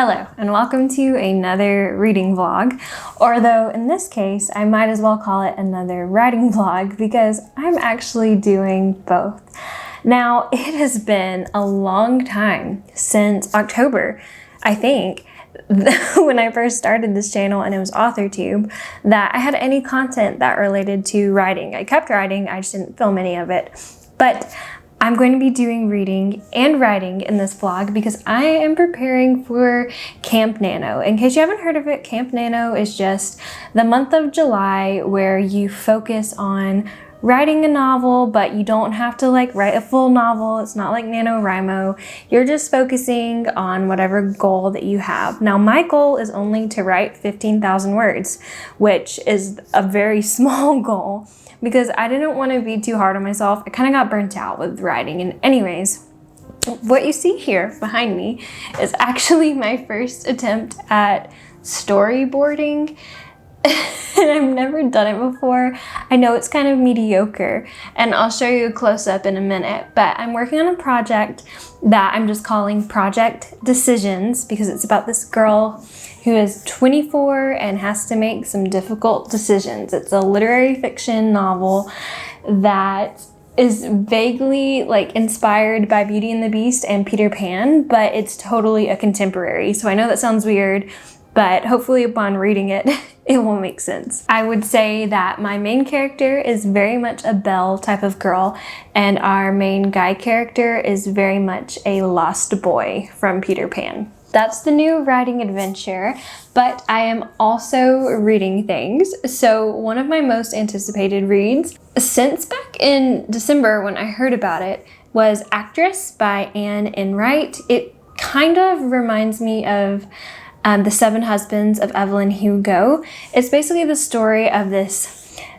Hello, and welcome to another reading vlog, or though in this case, I might as well call it another writing vlog because I'm actually doing both. Now, it has been a long time since October, I think, when I first started this channel and it was AuthorTube, that I had any content that related to writing. I kept writing, I just didn't film any of it. But I'm going to be doing reading and writing in this vlog because I am preparing for Camp NaNo. In case you haven't heard of it, Camp NaNo is just the month of July where you focus on writing a novel, but you don't have to write a full novel. It's not like NaNoWriMo. You're just focusing on whatever goal that you have. Now, my goal is only to write 15,000 words, which is a very small goal, because I didn't want to be too hard on myself. I kind of got burnt out with writing. And anyways, what you see here behind me is actually my first attempt at storyboarding. And I've never done it before. I know it's kind of mediocre, and I'll show you a close-up in a minute, but I'm working on a project that I'm just calling Project Decisions because it's about this girl who is 24 and has to make some difficult decisions. It's a literary fiction novel that is vaguely inspired by Beauty and the Beast and Peter Pan, but it's totally a contemporary. So I know that sounds weird, but hopefully upon reading it, it will make sense. I would say that my main character is very much a Belle type of girl, and our main guy character is very much a lost boy from Peter Pan. That's the new writing adventure, but I am also reading things. So one of my most anticipated reads since back in December when I heard about it was Actress by Anne Enright. It kind of reminds me of The Seven Husbands of Evelyn Hugo. It's basically the story of this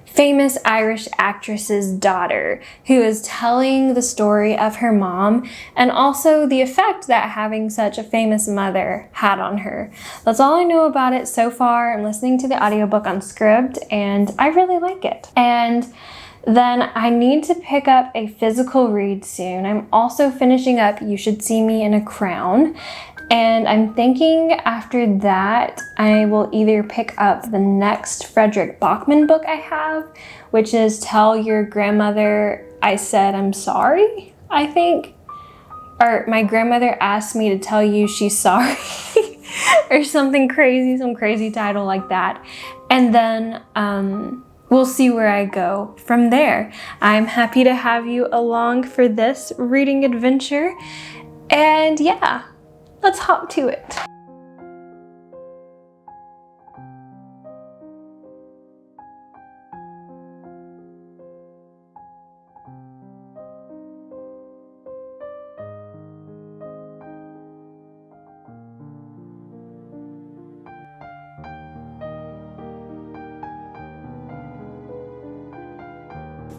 famous Irish actress's daughter who is telling the story of her mom and also the effect that having such a famous mother had on her. That's all I know about it so far. I'm listening to the audiobook on Scribd and I really like it. And then I need to pick up a physical read soon. I'm also finishing up You Should See Me in a Crown. And I'm thinking after that, I will either pick up the next Frederick Bachman book I have, which is Tell Your Grandmother I Said I'm Sorry, I think. Or My Grandmother Asked Me to Tell You She's Sorry, or something crazy, some crazy title like that. And then we'll see where I go from there. I'm happy to have you along for this reading adventure. And yeah, let's hop to it.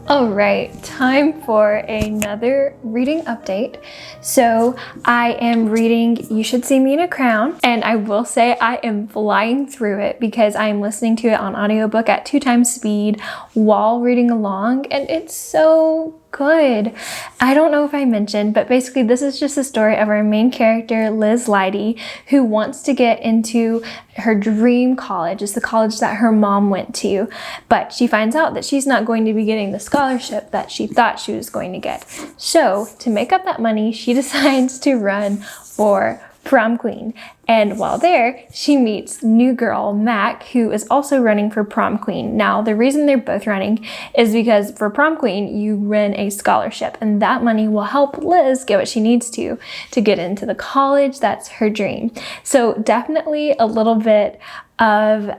All right, time for another reading update. So I am reading You Should See Me in a Crown, and I will say I am flying through it because I am listening to it on audiobook at 2 times speed while reading along, and it's so good. I don't know if I mentioned, but basically this is just the story of our main character, Liz Leidy, who wants to get into her dream college. It's the college that her mom went to, but she finds out that she's not going to be getting the scholarship that she thought she was going to get. So to make up that money, she decides to run for prom queen. And while there, she meets new girl Mac, who is also running for prom queen. Now, the reason they're both running is because for prom queen, you win a scholarship, and that money will help Liz get what she needs to get into the college that's her dream. So definitely a little bit of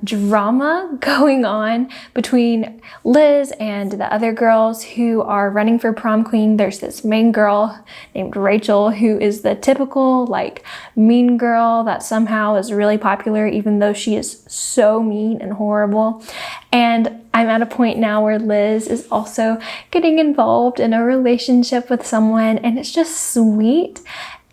drama going on between Liz and the other girls who are running for prom queen. There's this main girl named Rachel who is the typical mean girl that somehow is really popular even though she is so mean and horrible. And I'm at a point now where Liz is also getting involved in a relationship with someone, and it's just sweet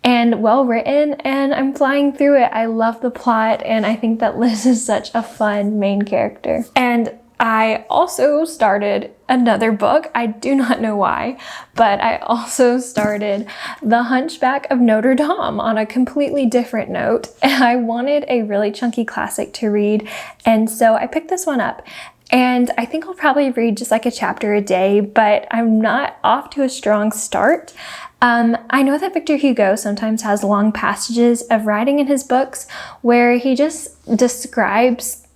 and well written, and I'm flying through it. I love the plot, and I think that Liz is such a fun main character. And I also started another book. I do not know why, but I also started The Hunchback of Notre Dame on a completely different note. And I wanted a really chunky classic to read, and so I picked this one up. And I think I'll probably read just like a chapter a day, but I'm not off to a strong start. I know that Victor Hugo sometimes has long passages of writing in his books where he just describes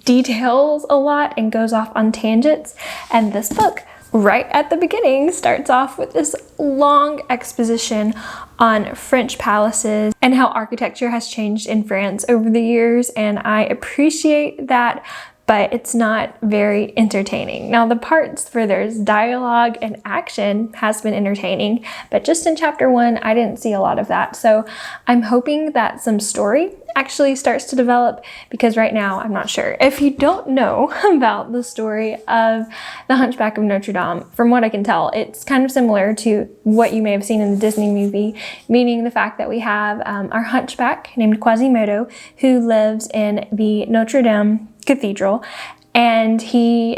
details a lot and goes off on tangents. And this book, right at the beginning, starts off with this long exposition on French palaces and how architecture has changed in France over the years. And I appreciate that, but it's not very entertaining. Now, the parts where there's dialogue and action has been entertaining, but just in chapter 1, I didn't see a lot of that. So I'm hoping that some story actually starts to develop, because right now I'm not sure. If you don't know about the story of The Hunchback of Notre Dame, from what I can tell, it's kind of similar to what you may have seen in the Disney movie, meaning the fact that we have our hunchback named Quasimodo who lives in the Notre Dame Cathedral, and he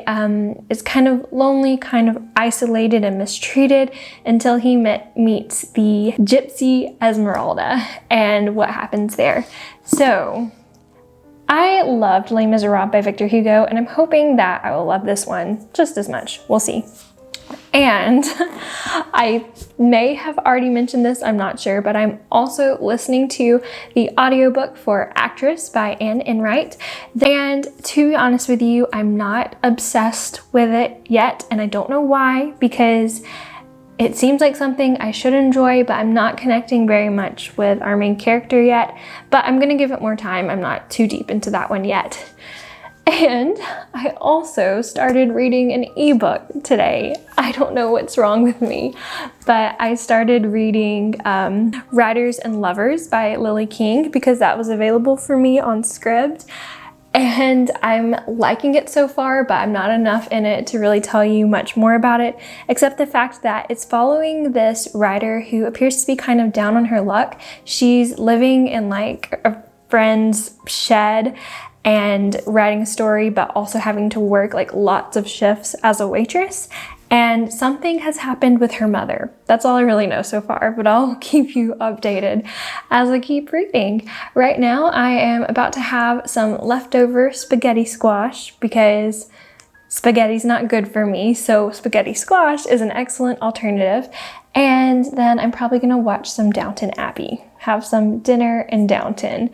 is kind of lonely, kind of isolated and mistreated until he meets the gypsy Esmeralda and what happens there. So I loved Les Miserables by Victor Hugo, and I'm hoping that I will love this one just as much. We'll see. And I may have already mentioned this, I'm not sure, but I'm also listening to the audiobook for Actress by Anne Enright. And to be honest with you, I'm not obsessed with it yet, and I don't know why, because it seems like something I should enjoy, but I'm not connecting very much with our main character yet. But I'm gonna give it more time. I'm not too deep into that one yet. And I also started reading an ebook today. I don't know what's wrong with me, but I started reading Writers and Lovers by Lily King because that was available for me on Scribd. And I'm liking it so far, but I'm not enough in it to really tell you much more about it, except the fact that it's following this writer who appears to be kind of down on her luck. She's living in like a friend's shed and writing a story, but also having to work like lots of shifts as a waitress. And something has happened with her mother. That's all I really know so far, but I'll keep you updated as I keep reading. Right now, I am about to have some leftover spaghetti squash because spaghetti's not good for me, so spaghetti squash is an excellent alternative. And then I'm probably gonna watch some Downton Abbey, have some dinner in Downton.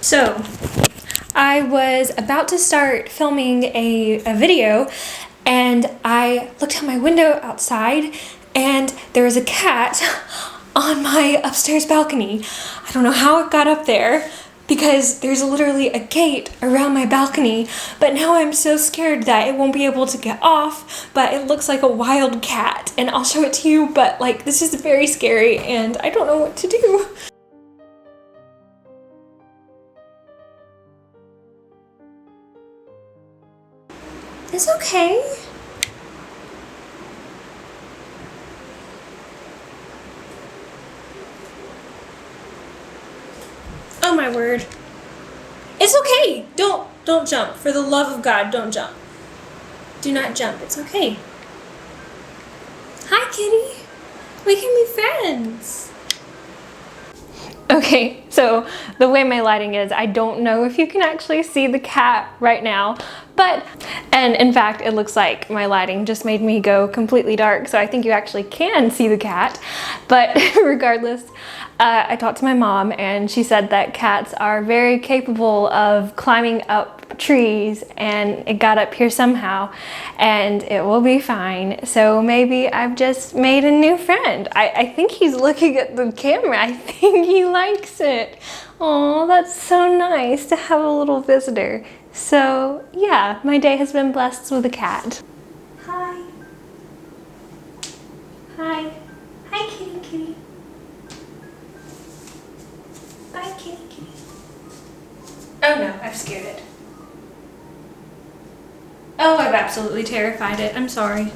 So I was about to start filming a video, and I looked out my window outside and there was a cat on my upstairs balcony. I don't know how it got up there because there's literally a gate around my balcony, but now I'm so scared that it won't be able to get off, but it looks like a wild cat, and I'll show it to you, but like this is very scary and I don't know what to do. It's okay. Oh my word. It's okay. Don't jump. For the love of God, don't jump. Do not jump. It's okay. Hi, kitty. We can be friends. Okay, so the way my lighting is, I don't know if you can actually see the cat right now, and in fact, it looks like my lighting just made me go completely dark, so I think you actually can see the cat. But regardless, I talked to my mom and she said that cats are very capable of climbing up trees, and it got up here somehow and it will be fine. So maybe I've just made a new friend. I think he's looking at the camera. I think he likes it. Oh, that's so nice to have a little visitor. So yeah, my day has been blessed with a cat. Hi. Hi. Hi, kitty kitty. Bye, kitty kitty. Oh no, I've scared it. Oh, I've absolutely terrified it. I'm sorry.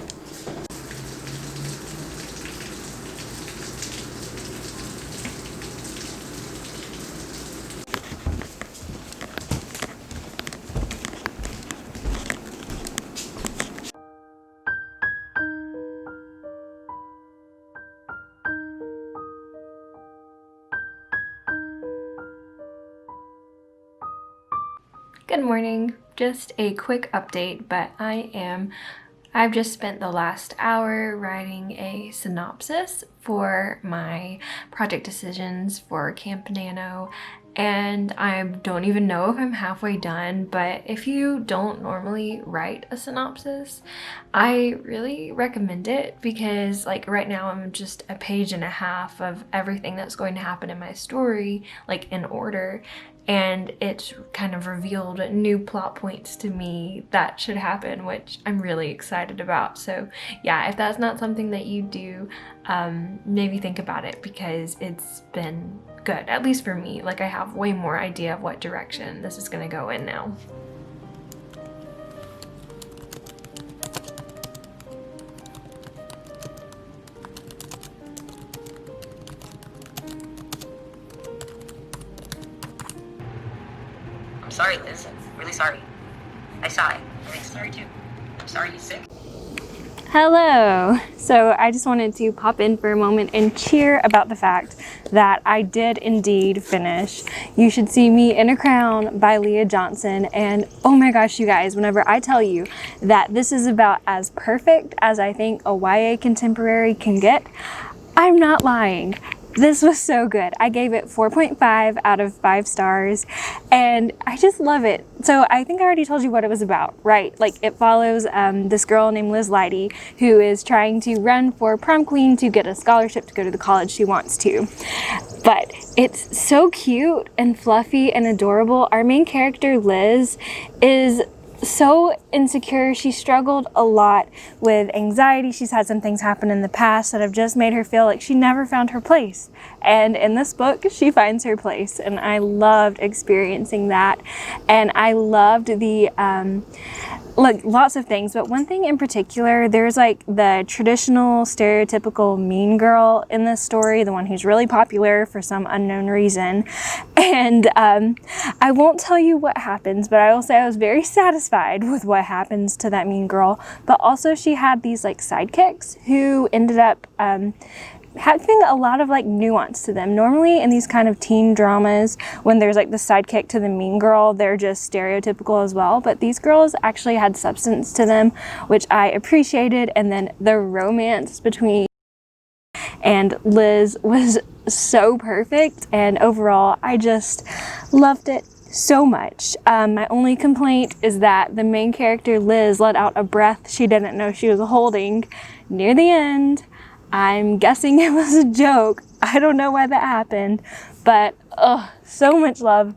Good morning. Just a quick update, but I've just spent the last hour writing a synopsis for my project decisions for Camp NaNo, and I don't even know if I'm halfway done. But if you don't normally write a synopsis, I really recommend it, because like right now I'm just a page and a half of everything that's going to happen in my story, like in order. And it kind of revealed new plot points to me that should happen, which I'm really excited about. So yeah, if that's not something that you do, maybe think about it, because it's been good, at least for me. Like, I have way more idea of what direction this is gonna go in now. I'm sorry, Liz. I'm really sorry. I saw it. I'm sorry too. I'm sorry you're sick. Hello! So I just wanted to pop in for a moment and cheer about the fact that I did indeed finish You Should See Me in a Crown by Leah Johnson. And oh my gosh, you guys, whenever I tell you that this is about as perfect as I think a YA contemporary can get, I'm not lying. This was so good. I gave it 4.5 out of 5 stars, and I just love it. So I think I already told you what it was about, right? Like, it follows this girl named Liz Leidy, who is trying to run for prom queen to get a scholarship to go to the college she wants to. But it's so cute and fluffy and adorable. Our main character, Liz, is so insecure. She struggled a lot with anxiety. She's had some things happen in the past that have just made her feel like she never found her place. And in this book, she finds her place. And I loved experiencing that. And I loved the, like, lots of things, but one thing in particular, there's like the traditional stereotypical mean girl in this story, the one who's really popular for some unknown reason. And I won't tell you what happens, but I will say I was very satisfied with what happens to that mean girl. But also she had these like sidekicks who ended up having a lot of like nuance to them. Normally in these kind of teen dramas, when there's like the sidekick to the mean girl, they're just stereotypical as well, but these girls actually had substance to them, which I appreciated. And then the romance between and Liz was so perfect, and overall I just loved it so much. My only complaint is that the main character Liz let out a breath she didn't know she was holding near the end. I'm guessing it was a joke. I don't know why that happened, but so much love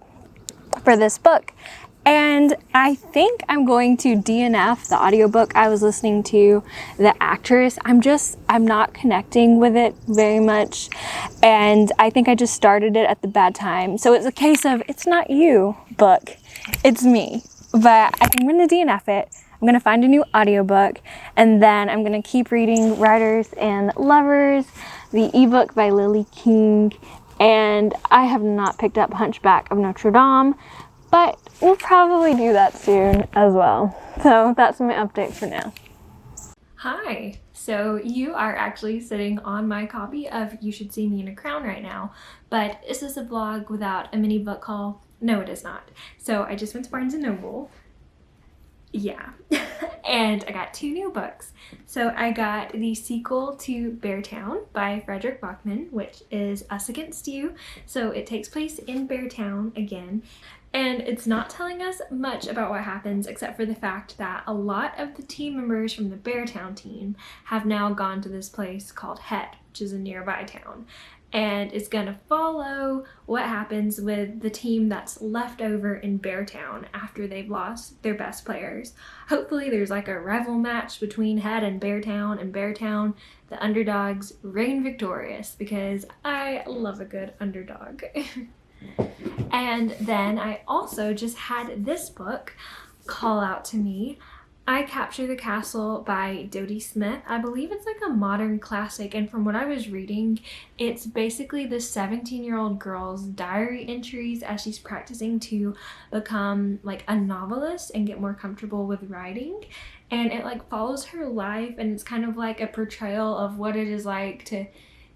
for this book. And I think I'm going to DNF the audiobook I was listening to, The Actress. I'm not connecting with it very much, and I think I just started it at the bad time. So it's a case of, it's not you, book, it's me. But I think I'm going to DNF it. I'm going to find a new audiobook, and then I'm going to keep reading Writers and Lovers, the ebook by Lily King, and I have not picked up Hunchback of Notre Dame, but we'll probably do that soon as well. So that's my update for now. Hi, so you are actually sitting on my copy of You Should See Me in a Crown right now, but is this a vlog without a mini book haul? No, it is not. So I just went to Barnes & Noble, Yeah. And I got 2 new books. So I got the sequel to Beartown by Frederick Bachman, which is Us Against You. So it takes place in Beartown again. And it's not telling us much about what happens except for the fact that a lot of the team members from the Beartown team have now gone to this place called Het, which is a nearby town. And it's gonna follow what happens with the team that's left over in Beartown after they've lost their best players. Hopefully there's like a rival match between Het and Beartown, the underdogs reign victorious because I love a good underdog. And then I also just had this book call out to me. I Capture the Castle by Dodie Smith. I believe it's like a modern classic, and from what I was reading, it's basically this 17-year-old girl's diary entries as she's practicing to become like a novelist and get more comfortable with writing. And it like follows her life, and it's kind of like a portrayal of what it is like to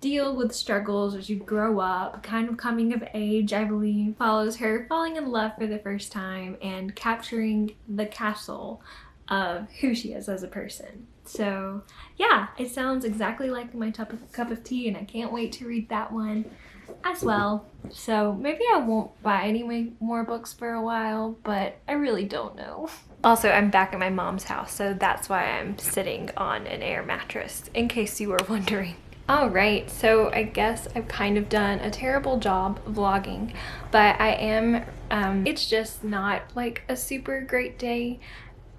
deal with struggles as you grow up, kind of coming of age, I believe. Follows her falling in love for the first time and capturing the castle of who she is as a person. So yeah, it sounds exactly like my cup of tea, and I can't wait to read that one as well. So maybe I won't buy any more books for a while, but I really don't know. Also, I'm back at my mom's house, so that's why I'm sitting on an air mattress, in case you were wondering. Alright, so I guess I've kind of done a terrible job vlogging, but I am, it's just not like a super great day,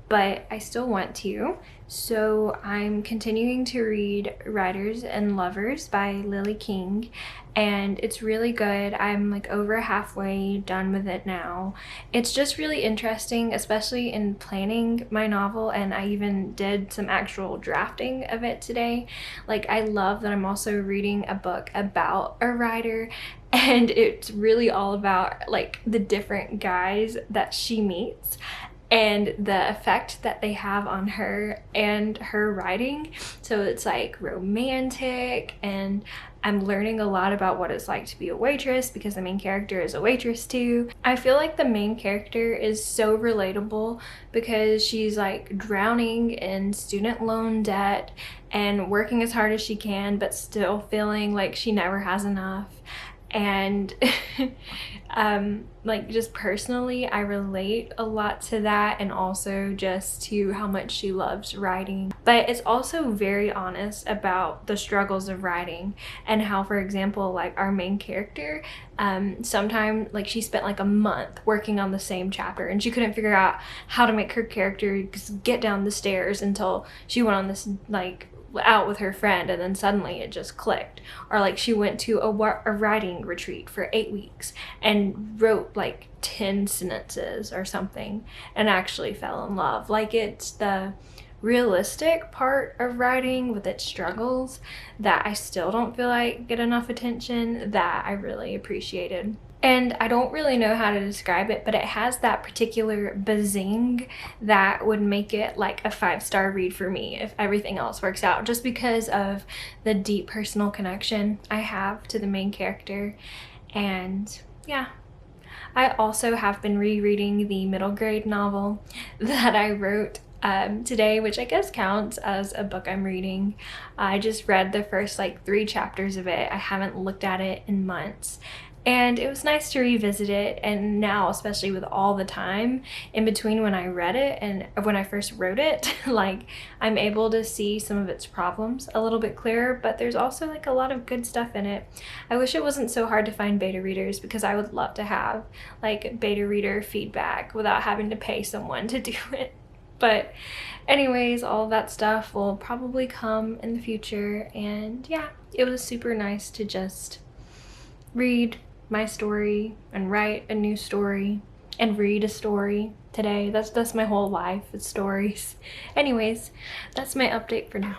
but I still want to. So I'm continuing to read Writers and Lovers by Lily King, and it's really good. I'm like over halfway done with it now. It's just really interesting, especially in planning my novel, and I even did some actual drafting of it today. Like, I love that I'm also reading a book about a writer, and it's really all about like the different guys that she meets and the effect that they have on her and her writing. So it's like romantic, and I'm learning a lot about what it's like to be a waitress because the main character is a waitress too. I feel like the main character is so relatable because she's like drowning in student loan debt and working as hard as she can, but still feeling like she never has enough. And like, just personally, I relate a lot to that, and also just to how much she loves writing. But it's also very honest about the struggles of writing, and how, for example, like our main character, sometimes like she spent like a month working on the same chapter, and she couldn't figure out how to make her character get down the stairs until she went on this like out with her friend, and then suddenly it just clicked. Or like she went to a writing retreat for 8 weeks and wrote like 10 sentences or something and actually fell in love. Like, it's the realistic part of writing with its struggles that I still don't feel like get enough attention that I really appreciated. And I don't really know how to describe it, but it has that particular bazing that would make it like a 5-star read for me if everything else works out, just because of the deep personal connection I have to the main character. And yeah. I also have been rereading the middle grade novel that I wrote today, which I guess counts as a book I'm reading. I just read the first like 3 chapters of it. I haven't looked at it in months. And it was nice to revisit it, and now, especially with all the time in between when I read it and when I first wrote it, like, I'm able to see some of its problems a little bit clearer, but there's also like a lot of good stuff in it. I wish it wasn't so hard to find beta readers, because I would love to have like beta reader feedback without having to pay someone to do it. But anyways, all of that stuff will probably come in the future, and yeah, it was super nice to just read my story and write a new story and read a story today. That's my whole life, is stories. Anyways, that's my update for now.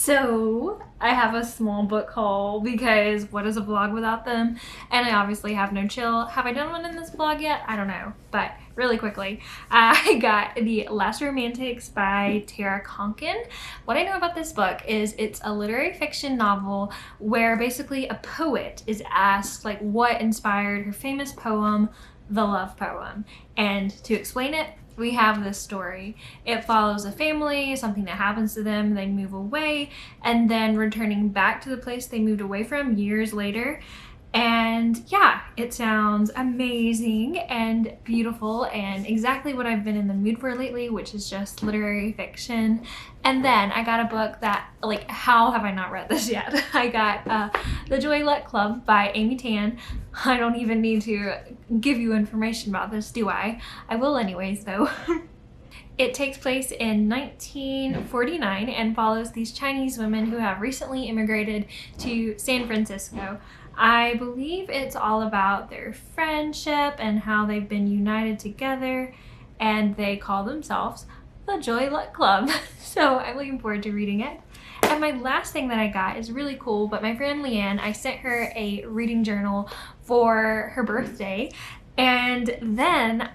So I have a small book haul because what is a vlog without them? And I obviously have no chill. Have I done one in this vlog yet? I don't know, but really quickly, I got The Last Romantics by Tara Conkin. What I know about this book is it's a literary fiction novel where basically a poet is asked like what inspired her famous poem, The Love Poem. And to explain it, we have this story. It follows a family, something that happens to them, they move away, and then returning back to the place they moved away from years later. And yeah, it sounds amazing and beautiful and exactly what I've been in the mood for lately, which is just literary fiction. And then I got a book that, like, how have I not read this yet? I got The Joy Luck Club by Amy Tan. I don't even need to give you information about this, do I? I will anyways, though. It takes place in 1949 and follows these Chinese women who have recently immigrated to San Francisco. I believe it's all about their friendship and how they've been united together, and they call themselves the Joy Luck Club. So I'm looking forward to reading it. And my last thing that I got is really cool, but my friend Leanne, I sent her a reading journal for her birthday. And then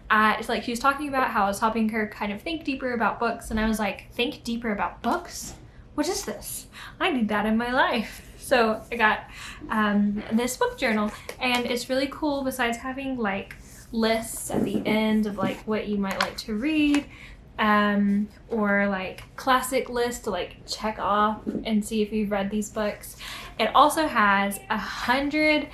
she was talking about how I was helping her kind of think deeper about books, and I was like, think deeper about books? What is this? I need that in my life. So I got this book journal, and it's really cool. Besides having like lists at the end of like what you might like to read, or like classic list to like check off and see if you've read these books. It also has 100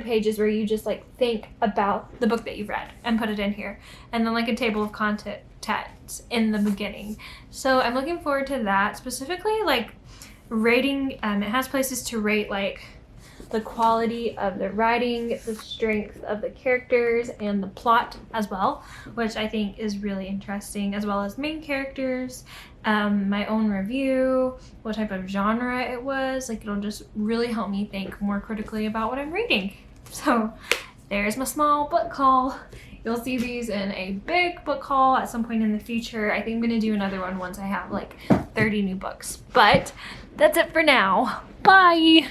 pages where you just like think about the book that you've read and put it in here, and then like a table of contents in the beginning. So I'm looking forward to that, specifically like rating. It has places to rate like the quality of the writing, the strength of the characters, and the plot as well, which I think is really interesting, as well as main characters, my own review, what type of genre it was. Like, it'll just really help me think more critically about what I'm reading. So there's my small book haul. You'll see these in a big book haul at some point in the future. I think I'm gonna do another one once I have like 30 new books. But that's it for now. Bye!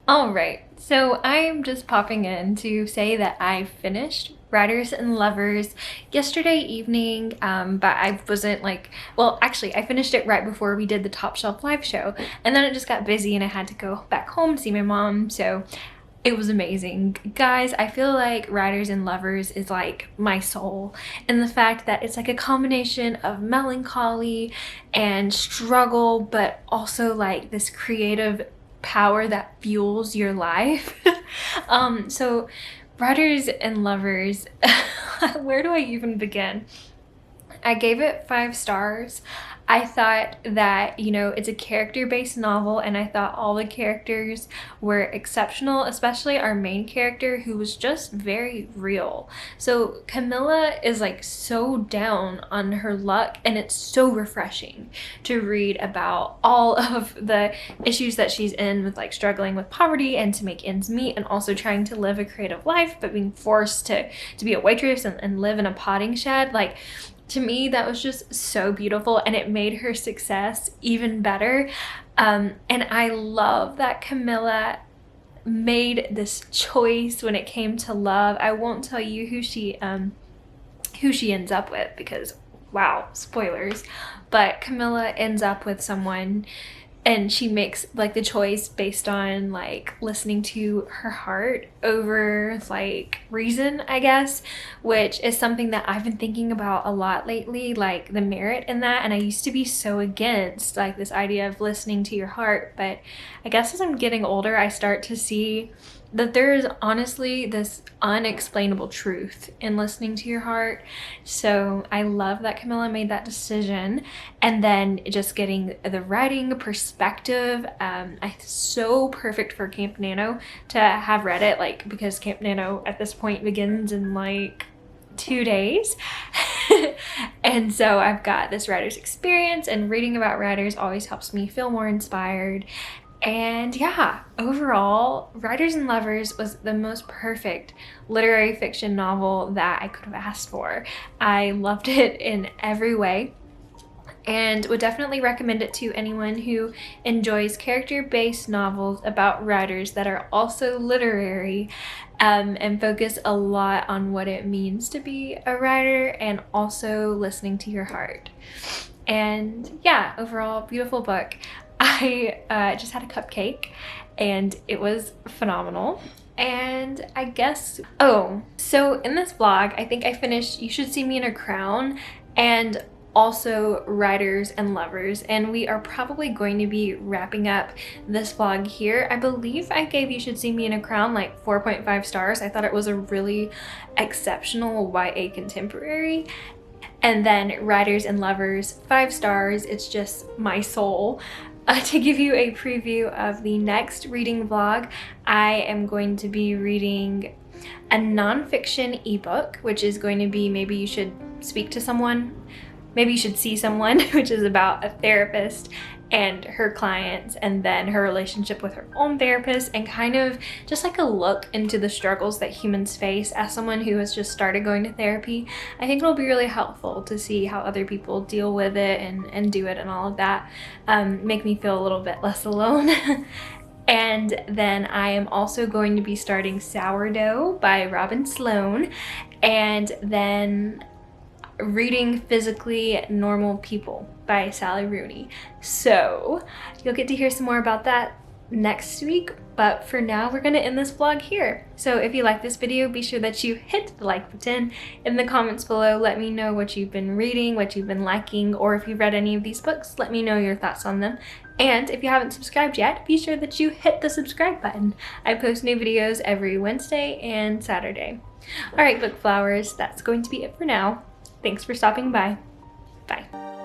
Alright, so I'm just popping in to say that I finished Writers and Lovers yesterday evening, but I wasn't like, well, actually I finished it right before we did the Top Shelf live show, and then it just got busy and I had to go back home to see my mom, so it was amazing. Guys, I feel like Writers and Lovers is like my soul, and the fact that it's like a combination of melancholy and struggle, but also like this creative power that fuels your life. So Writers and Lovers, where do I even begin? I gave it 5 stars. I thought that, you know, it's a character-based novel, and I thought all the characters were exceptional, especially our main character, who was just very real. So Camilla is like so down on her luck, and it's so refreshing to read about all of the issues that she's in with like struggling with poverty and to make ends meet, and also trying to live a creative life, but being forced to be a waitress and live in a potting shed. Like, to me, that was just so beautiful, and it made her success even better. And I love that Camilla made this choice when it came to love. I won't tell you who she ends up with, because wow, spoilers. But Camilla ends up with someone, and she makes like the choice based on like listening to her heart over like reason, I guess, which is something that I've been thinking about a lot lately, like the merit in that. And I used to be so against like this idea of listening to your heart, but I guess as I'm getting older, I start to see that there is honestly this unexplainable truth in listening to your heart. So I love that Camilla made that decision, and then just getting the writing perspective. It's so perfect for Camp NaNo to have read it, like, because Camp NaNo at this point begins in like 2 days. And so I've got this writer's experience, and reading about writers always helps me feel more inspired. And yeah, overall, Writers and Lovers was the most perfect literary fiction novel that I could have asked for. I loved it in every way. and would definitely recommend it to anyone who enjoys character-based novels about writers that are also literary, and focus a lot on what it means to be a writer and also listening to your heart. And yeah, overall, beautiful book. I just had a cupcake and it was phenomenal. And I guess, oh, so in this vlog, I think I finished You Should See Me in a Crown and also Writers and Lovers, and we are probably going to be wrapping up this vlog here. I believe I gave You Should See Me in a Crown like 4.5 stars. I thought it was a really exceptional YA contemporary. And then Writers and Lovers, 5 stars. It's just my soul. To give you a preview of the next reading vlog, I am going to be reading a nonfiction ebook, which is going to be Maybe You Should Speak to Someone, Maybe You Should See Someone, which is about a therapist and her clients and then her relationship with her own therapist, and kind of just like a look into the struggles that humans face. As someone who has just started going to therapy, I think it'll be really helpful to see how other people deal with it and do it and all of that. Make me feel a little bit less alone. And then I am also going to be starting Sourdough by Robin Sloan, and then reading Physically Normal People by Sally Rooney. So you'll get to hear some more about that next week, but for now we're gonna end this vlog here. So if you like this video, be sure that you hit the like button. In the comments below, let me know what you've been reading, what you've been liking, or if you've read any of these books, let me know your thoughts on them. And if you haven't subscribed yet, be sure that you hit the subscribe button. I post new videos every Wednesday and Saturday. All right, book flowers, that's going to be it for now. Thanks for stopping by. Bye.